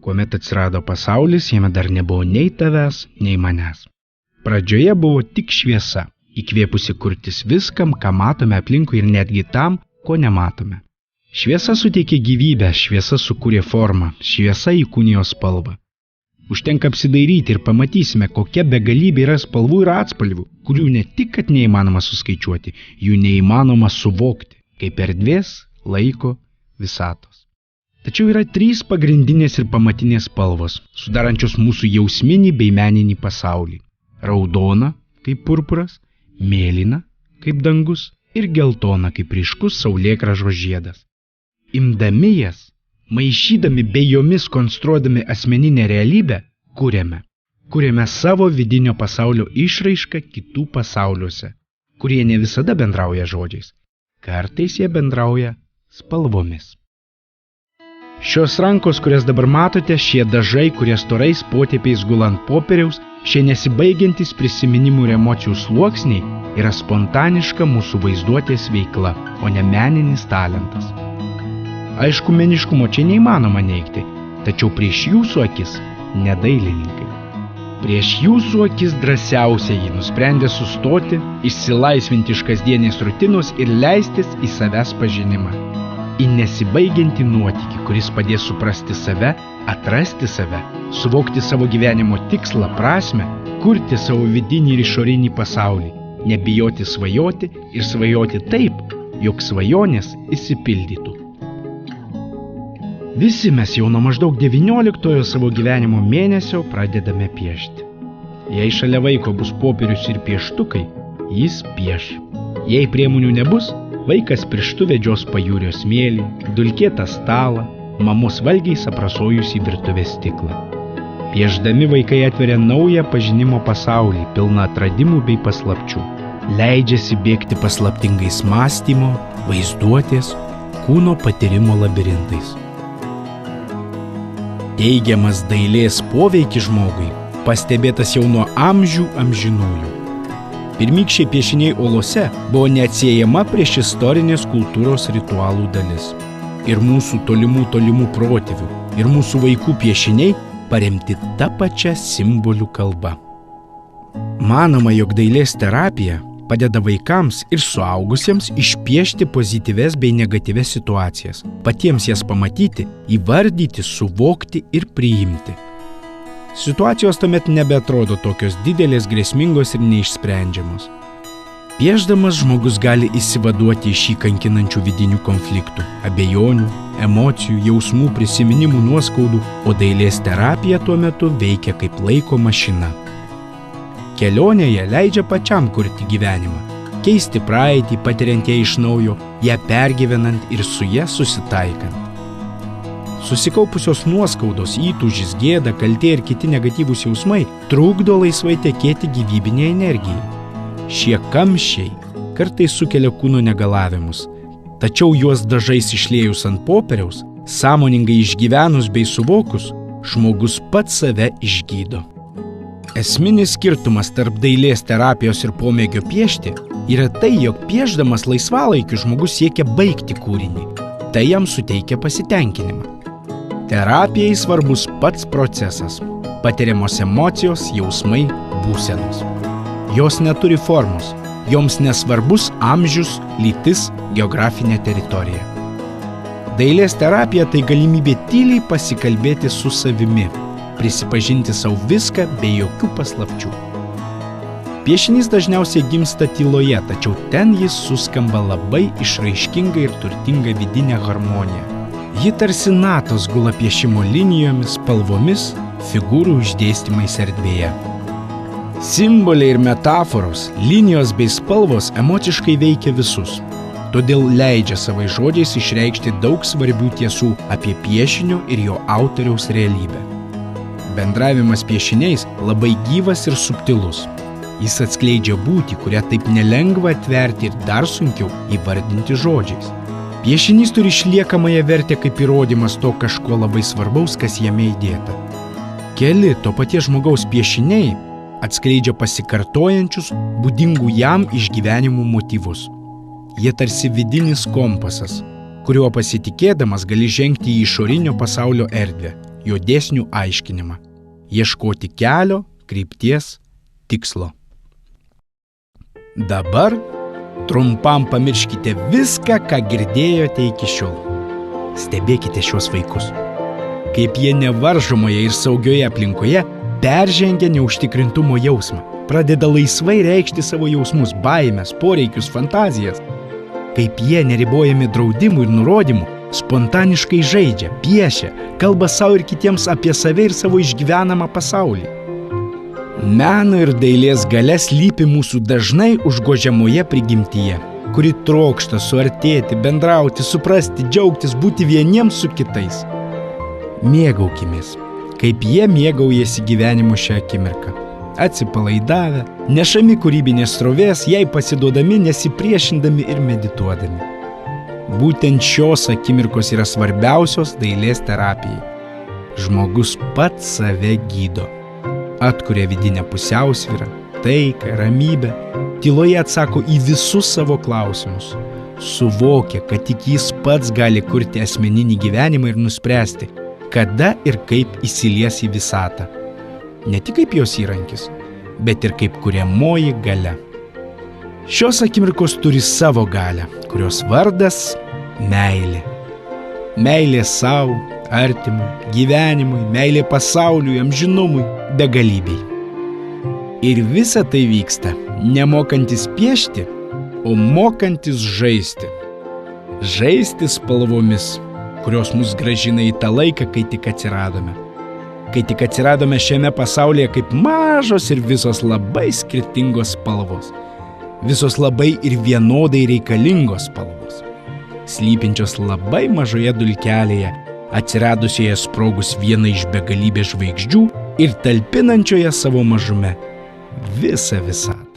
Kuomet atsirado pasaulis, jame dar nebuvo nei tavęs, nei manęs. Pradžioje buvo tik šviesa, įkvėpusi kurtis viskam, ką matome aplinkui ir netgi tam, ko nematome. Šviesa suteikė gyvybę, šviesa sukūrė formą, šviesa įkūnijo spalvą. Užtenka apsidairyti ir pamatysime, kokia begalybė yra spalvų ir atspalvių, kurių ne tik, kad neįmanoma suskaičiuoti, jų neįmanoma suvokti, kaip erdvės, laiko, visatos. Tačiau yra 3 pagrindinės ir pamatinės spalvos, sudarančios mūsų jausminį bei meninį pasaulį. Raudona, kaip purpuras, mėlyna, kaip dangus ir geltona, kaip ryškus saulėgrąžos žiedas. Imdami jas, maišydami bei jomis konstruodami asmeninę realybę, kuriame savo vidinio pasaulio išraišką kitų pasauliuose, kurie ne visada bendrauja žodžiais. Kartais jie bendrauja spalvomis. Šios rankos, kurias dabar matote, šie dažai, kurie storais potėpiais gula ant popieriaus, šie nesibaigiantys prisiminimų ir emocijų sluoksniai yra spontaniška mūsų vaizduotės veikla, o ne meninis talentas. Aišku, meniškumo čia neįmanoma neigti, tačiau prieš jūsų akis ne dailininkai. Prieš jūsų akis drąsiausiai nusprendė sustoti, išsilaisvinti iš kasdienės rutinos ir leistis į savęs pažinimą. Į nesibaigiantį nuotykį, kuris padės suprasti save, atrasti save, suvokti savo gyvenimo tikslą, prasmę, kurti savo vidinį ir išorinį pasaulį, nebijoti svajoti ir svajoti taip, jog svajonės išsipildytų. Visi mes jau nuo maždaug 19 savo gyvenimo mėnesio pradedame piešti. Jei šalia vaiko bus popierius ir pieštukai, jis pieš. Jei priemonių nebus, vaikas pirštu vedžios pajūrio smėlį, dulkėtą stalą, mamos valgiais aprasojus į virtuvės stiklą. Piešdami vaikai atveria naują pažinimo pasaulį, pilną atradimų bei paslapčių. Leidžiasi bėgti paslaptingais mąstymo, vaizduotės, kūno patyrimo labirintais. Teigiamas dailės poveikis žmogui pastebėtas jau nuo amžių amžinųjų. Pirmykščiai piešiniai olose buvo neatsiejama priešistorinės kultūros ritualų dalis. Ir mūsų tolimų protėvių, ir mūsų vaikų piešiniai paremti tą pačią simbolių kalbą. Manoma, jog dailės terapija padeda vaikams ir suaugusiems išpiešti pozityves bei negatyves situacijas, patiems jas pamatyti, įvardyti, suvokti ir priimti. Situacijos tuomet nebeatrodo tokios didelės, grėsmingos ir neišsprendžiamos. Piešdamas žmogus gali įsivaduoti iš jį kankinančių vidinių konfliktų, abejonių, emocijų, jausmų, prisiminimų, nuoskaudų, o dailės terapija tuo metu veikia kaip laiko mašina. Kelionėje leidžia pačiam kurti gyvenimą, keisti praeitį, patiriant ją iš naujo, ją pergyvenant ir su ja susitaikant. Susikaupusios nuoskaudos, įtūžis, gėda, kaltė ir kiti negatyvūs jausmai trukdo laisvai tekėti gyvybinei energijai. Šie kamščiai kartais sukelia kūno negalavimus, tačiau juos dažais išliejus ant popieriaus, sąmoningai išgyvenus bei suvokus, žmogus pats save išgydo. Esminis skirtumas tarp dailės terapijos ir pomėgio piešti yra tai, jog piešdamas laisvalaikiu žmogus siekia baigti kūrinį. Tai jam suteikia pasitenkinimą. Terapijai svarbus pats procesas, patiriamos emocijos, jausmai, būsenos. Jos neturi formos, joms nesvarbus amžius, lytis, geografinė teritorija. Dailės terapija tai galimybė tyliai pasikalbėti su savimi, prisipažinti savo viską be jokių paslapčių. Piešinys dažniausiai gimsta tyloje, tačiau ten jis suskamba labai išraiškinga ir turtinga vidinė harmonija. Ji tarsi natos gula piešimo linijomis, spalvomis, figūrų išdėstymais erdvėje. Simboliai ir metaforos, linijos bei spalvos emociškai veikia visus, todėl leidžia savais žodžiais išreikšti daug svarbių tiesų apie piešinio ir jo autoriaus realybę. Bendravimas piešiniais labai gyvas ir subtilus. Jis atskleidžia būtį, kurią taip nelengva atverti ir dar sunkiau įvardinti žodžiais. Piešinys turi išliekamąją vertę kaip įrodymas to kažko labai svarbaus, kas jame įdėta. Keli to paties žmogaus piešiniai atskleidžia pasikartojančius, būdingų jam išgyvenimų motyvus. Jie tarsi vidinis kompasas, kuriuo pasitikėdamas gali žengti į išorinio pasaulio erdvę, jo dėsnių aiškinimą. Ieškoti kelio, krypties, tikslo. Dabar trumpam pamirškite viską, ką girdėjote iki šiol. Stebėkite šios vaikus. Kaip jie nevaržomoje ir saugioje aplinkoje peržengia neužtikrintumo jausmą, pradeda laisvai reikšti savo jausmus, baimės, poreikius, fantazijas. Kaip jie, neribojami draudimų ir nurodymų, spontaniškai žaidžia, piešia, kalba savo ir kitiems apie save ir savo išgyvenamą pasaulį. Meno ir dailės galia slypi mūsų dažnai užgožiamoje prigimtyje, kuri trokšta suartėti, bendrauti, suprasti, džiaugtis, būti vieniems su kitais. Mėgaukimės, kaip jie mėgaujasi gyvenimu šią akimirką. Atsipalaidavę, nešami kūrybinės srovės, jai pasiduodami, nesipriešindami ir medituodami. Būtent šios akimirkos yra svarbiausios dailės terapijai. Žmogus pats save gydo. Atkuria vidinę pusiausvyrą, taiką, ramybę, tyloje atsako į visus savo klausimus. Suvokia, kad tik jis pats gali kurti asmeninį gyvenimą ir nuspręsti, kada ir kaip įsilies į visatą. Ne tik kaip jos įrankis, bet ir kaip kuriamoji galia. Šios akimirkos turi savo galią, kurios vardas – meilė. Meilė savo, artimui, gyvenimui, meilė pasauliui, amžinumui, begalybei. Ir visa tai vyksta nemokantis piešti, o mokantis žaisti. Žaisti spalvomis, kurios mus grąžina į tą laiką, kai tik atsiradome. Kai tik atsiradome šiame pasaulyje kaip mažos ir visos labai skirtingos spalvos. Visos labai ir vienodai reikalingos spalvos. Slypinčios labai mažoje dulkelėje, atsiradusioje sprogus vieną iš begalybės žvaigždžių ir talpinančioje savo mažume visą visatą.